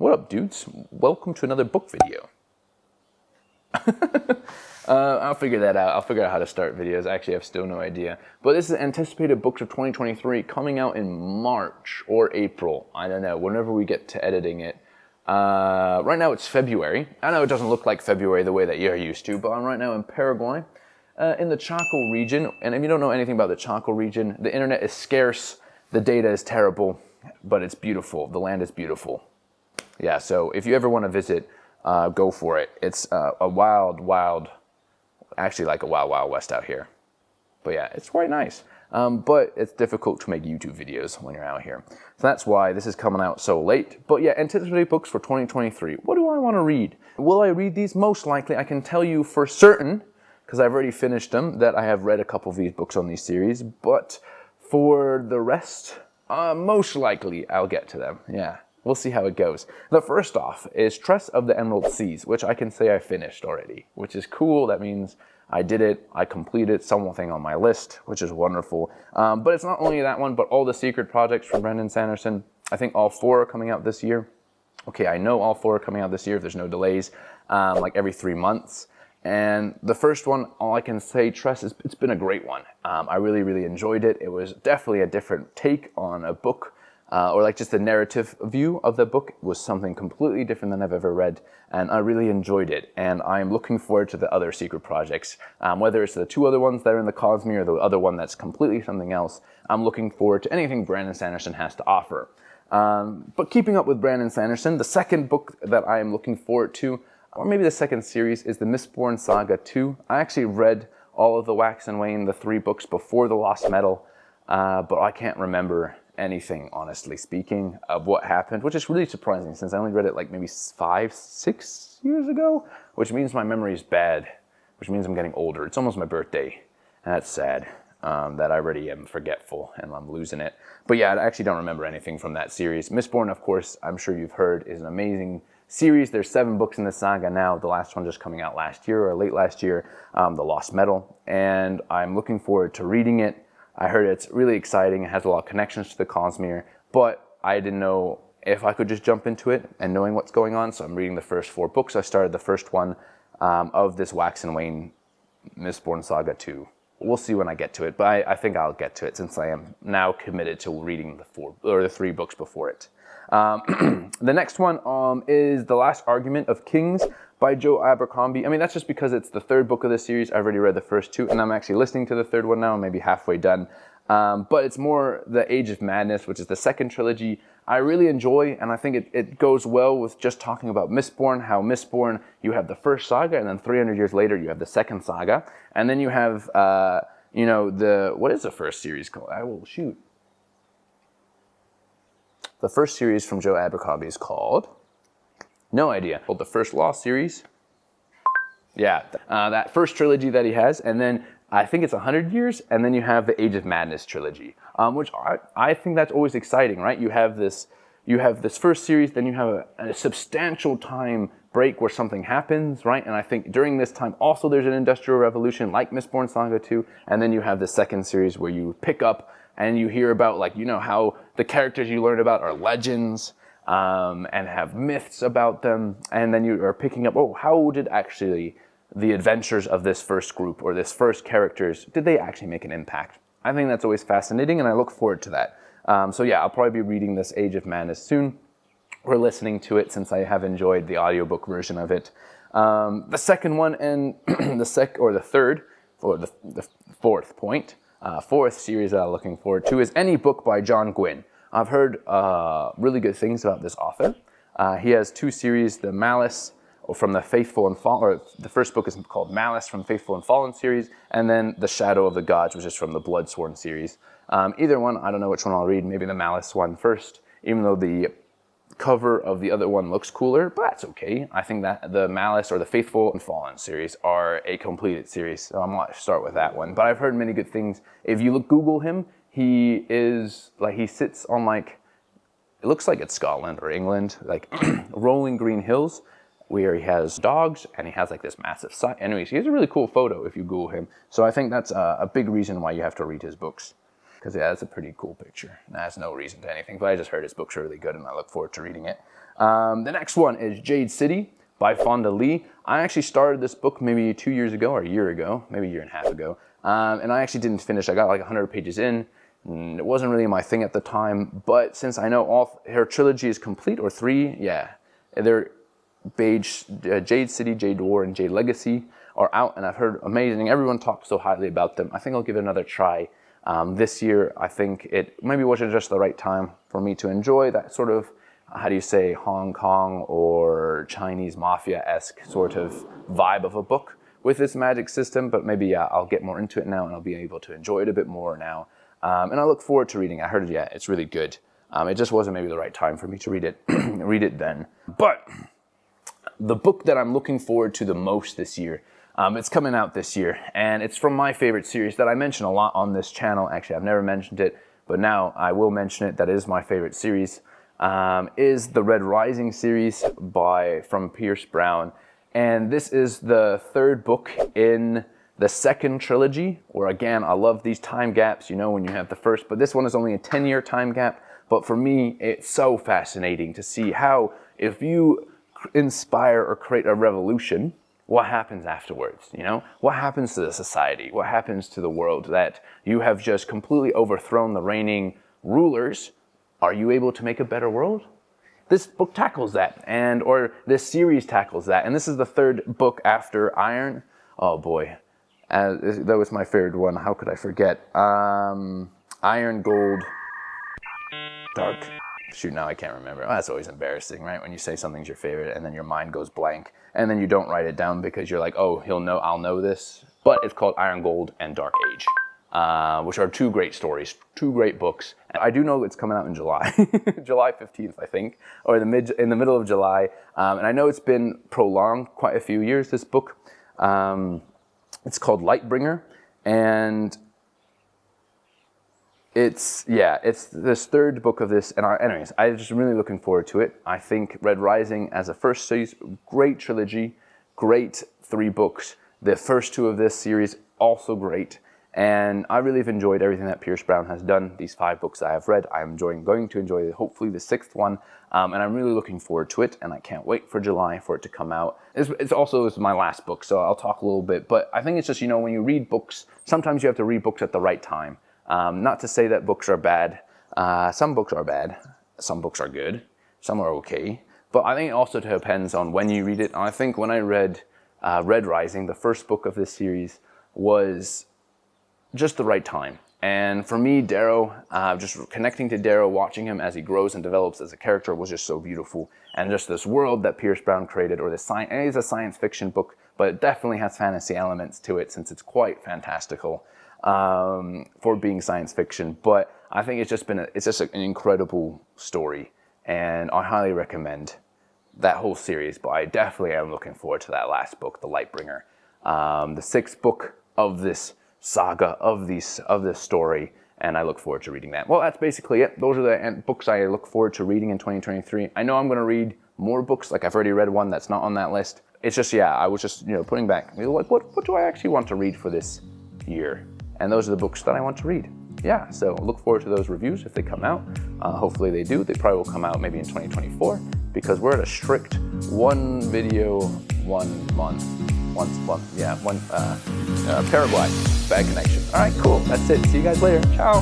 What up, dudes? Welcome to another book video. I'll figure that out. I'll figure out how to start videos. Actually, I have still no idea. But this is anticipated books of 2023 coming out in March or April. I don't know, whenever we get to editing it. Right now it's February. I know it doesn't look like February the way that you're used to, but I'm right now in Paraguay, in the Chaco region. And if you don't know anything about the Chaco region, the internet is scarce, the data is terrible, but it's beautiful. The land is beautiful. Yeah, so if you ever want to visit, go for it. It's a wild, actually like a wild west out here. But yeah, it's quite nice. But it's difficult to make YouTube videos when you're out here. So that's why this is coming out so late. But yeah, anticipated books for 2023. What do I want to read? Will I read these? Most likely. I can tell you for certain, because I've already finished them, that I have read a couple of these books on these series. But for the rest, most likely I'll get to them. Yeah. We'll see how it goes. The first off is Tress of the Emerald Seas, which I can say I finished already, which is cool. That means I did it, I completed something on my list, which is wonderful. But it's not only that one, but all the secret projects from Brandon Sanderson. I think all 4 are coming out this year. Okay, I know all 4 are coming out this year if there's no delays, like every 3 months. And the first one, all I can say, Tress, it's been a great one. I really enjoyed it. It was definitely a different take on a book. Or like just the narrative view of the book was something completely different than I've ever read, and I really enjoyed it. And I'm looking forward to the other secret projects, whether it's the 2 other ones that are in the Cosmere or the other one that's completely something else. I'm looking forward to anything Brandon Sanderson has to offer. But keeping up with Brandon Sanderson, the second book that I am looking forward to, or maybe the second series, is the Mistborn Saga 2. I actually read all of the Wax and Wayne, the 3 books before The Lost Metal, but I can't remember anything, honestly speaking, of what happened, which is really surprising since I only read it like maybe 5-6 years ago, which means my memory is bad, which means I'm getting older. It's almost my birthday, and that's sad that I already am forgetful and I'm losing it. But yeah, I actually don't remember anything from that series. Mistborn, of course, I'm sure you've heard, is an amazing series. There's 7 books in the saga now. The last one just coming out last year or late last year, The Lost Metal, and I'm looking forward to reading it. I heard it's really exciting. It has a lot of connections to the Cosmere, but I didn't know if I could just jump into it and knowing what's going on. So I'm reading the first 4 books. I started the first one of this Wax and Wayne Mistborn Saga 2. We'll see when I get to it, but I think I'll get to it since I am now committed to reading the 3 books before it. The next one is The Last Argument of Kings by Joe Abercrombie. I mean, that's just because it's the 3rd book of the series. I've already read the first 2, and I'm actually listening to the 3rd one now. I'm maybe halfway done. But it's more the Age of Madness, which is the 2nd trilogy. I really enjoy, and I think it goes well with just talking about Mistborn, how Mistborn, you have the first saga, and then 300 years later, you have the 2nd saga. And then you have, what is the first series called? Shoot. The first series from Joe Abercrombie is called... No idea. Called the First Law series. Yeah, that first trilogy that he has, and then I think it's 100 years, and then you have the Age of Madness trilogy, which I think that's always exciting, right? You have this first series, then you have a substantial time break where something happens, right? And I think during this time also there's an industrial revolution like Mistborn Saga 2, and then you have the 2nd series where you pick up and you hear about how the characters you learn about are legends, and have myths about them, and then you are picking up, how did actually the adventures of this first group or this first characters, did they actually make an impact? I think that's always fascinating, and I look forward to that. So yeah, I'll probably be reading this Age of Madness soon, or listening to it since I have enjoyed the audiobook version of it. The second one, and the 4th point, 4th series that I'm looking forward to is Any Book by John Gwynne. I've heard really good things about this author. He has 2 series, the Malice from the Faithful and Fallen, or the first book is called Malice from Faithful and Fallen series, and then The Shadow of the Gods, which is from the Bloodsworn series. Either one, I don't know which one I'll read. Maybe the Malice one first, even though the cover of the other one looks cooler, but that's okay. I think that the Malice or the Faithful and Fallen series are a completed series, so I'm going to start with that one. But I've heard many good things. If you Google him, he sits on it looks like it's Scotland or England, rolling green hills, where he has dogs and he has this massive site. Anyways, he has a really cool photo if you Google him. So I think that's a big reason why you have to read his books. because yeah, that's a pretty cool picture. And that has no reason to anything, but I just heard his books are really good and I look forward to reading it. The next one is Jade City by Fonda Lee. I actually started this book maybe 2 years ago or a year ago, maybe a year and a half ago. And I actually didn't finish. I got like 100 pages in. And it wasn't really my thing at the time, but since I know her trilogy is complete, or 3, yeah, they're Jade City, Jade War, and Jade Legacy are out, and I've heard amazing. Everyone talks so highly about them. I think I'll give it another try this year. I think it maybe wasn't just the right time for me to enjoy that sort of, how do you say, Hong Kong or Chinese mafia-esque sort of vibe of a book with this magic system, but maybe yeah, I'll get more into it now and I'll be able to enjoy it a bit more now. And I look forward to reading it. I heard, yeah, it's really good. It just wasn't maybe the right time for me to read it, read it then. But the book that I'm looking forward to the most this year, it's coming out this year, and it's from my favorite series that I mention a lot on this channel. Actually, I've never mentioned it, but now I will mention it. That is my favorite series, is the Red Rising series from Pierce Brown. And this is the 3rd book in the 2nd trilogy, where again, I love these time gaps, you know, when you have the first, but this one is only a 10-year time gap. But for me, it's so fascinating to see how, if you inspire or create a revolution, what happens afterwards, you know? What happens to the society? What happens to the world that you have just completely overthrown the reigning rulers? Are you able to make a better world? This book tackles that, or this series tackles that. And this is the 3rd book after Iron. Oh boy. That was my favorite one. How could I forget? Iron, Gold, Dark. Shoot, now I can't remember. Oh, that's always embarrassing, right? When you say something's your favorite and then your mind goes blank and then you don't write it down because you're like, oh, I'll know this. But it's called Iron, Gold, and Dark Age, which are 2 great stories, 2 great books. I do know it's coming out in July, July 15th, I think, or in the middle of July. And I know it's been prolonged quite a few years, this book. It's called Lightbringer, and it's this 3rd book of this. And anyways, I'm just really looking forward to it. I think Red Rising as a first series, great trilogy, great 3 books. The first 2 of this series, also great. And I really have enjoyed everything that Pierce Brown has done. These 5 books I have read, I'm going to enjoy hopefully the 6th one. And I'm really looking forward to it, and I can't wait for July for it to come out. It's also my last book, so I'll talk a little bit. But I think it's just, you know, when you read books, sometimes you have to read books at the right time. Not to say that books are bad. Some books are bad. Some books are good. Some are okay. But I think it also depends on when you read it. And I think when I read Red Rising, the first book of this series, was just the right time. And for me, Darrow, just connecting to Darrow, watching him as he grows and develops as a character was just so beautiful. And just this world that Pierce Brown created, or it is a science fiction book, but it definitely has fantasy elements to it since it's quite fantastical for being science fiction. But I think it's just an incredible story, and I highly recommend that whole series. But I definitely am looking forward to that last book, The Lightbringer, the 6th book of this saga, of this story, and I look forward to reading that. Well, that's basically it. Those are the books I look forward to reading in 2023. I know I'm going to read more books. Like, I've already read one that's not on that list. It's just, yeah, I was just, putting back, like, what do I actually want to read for this year? And those are the books that I want to read. Yeah, so look forward to those reviews if they come out. Hopefully they do. They probably will come out maybe in 2024, because we're at a strict 1 video, 1 month. Paraguay. Bad connection. All right, cool. That's it. See you guys later. Ciao.